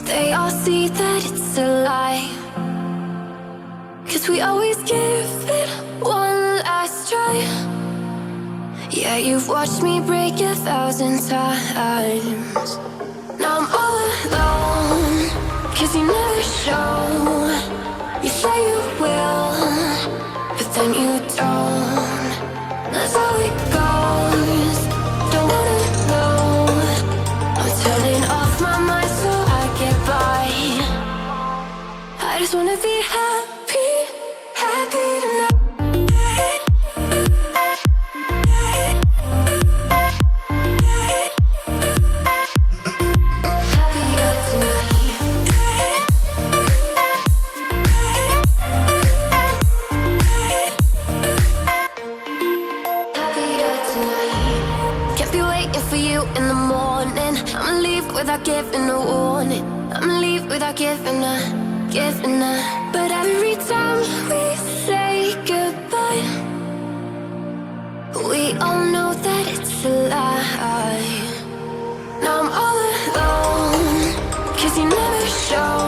They all see that it's a lie, 'cause we always give it one last try. Yeah, you've watched me break 1,000 times. Now I'm all alone, 'cause you never show. You say you will, but then you don't. That's how it goes. Don't wanna know. I'm turning off my mind so I get by. I just wanna be happy, happy tonight. Without giving a warning, I'ma leave without giving a. But every time we say goodbye, we all know that it's a lie. Now I'm all alone, 'cause you never show.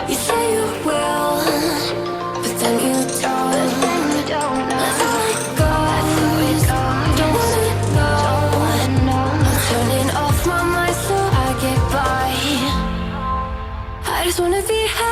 You say you will, but then you don't. That's how it goes. Don't wanna know. I'm turning off my mind so I get by. I just wanna be happy.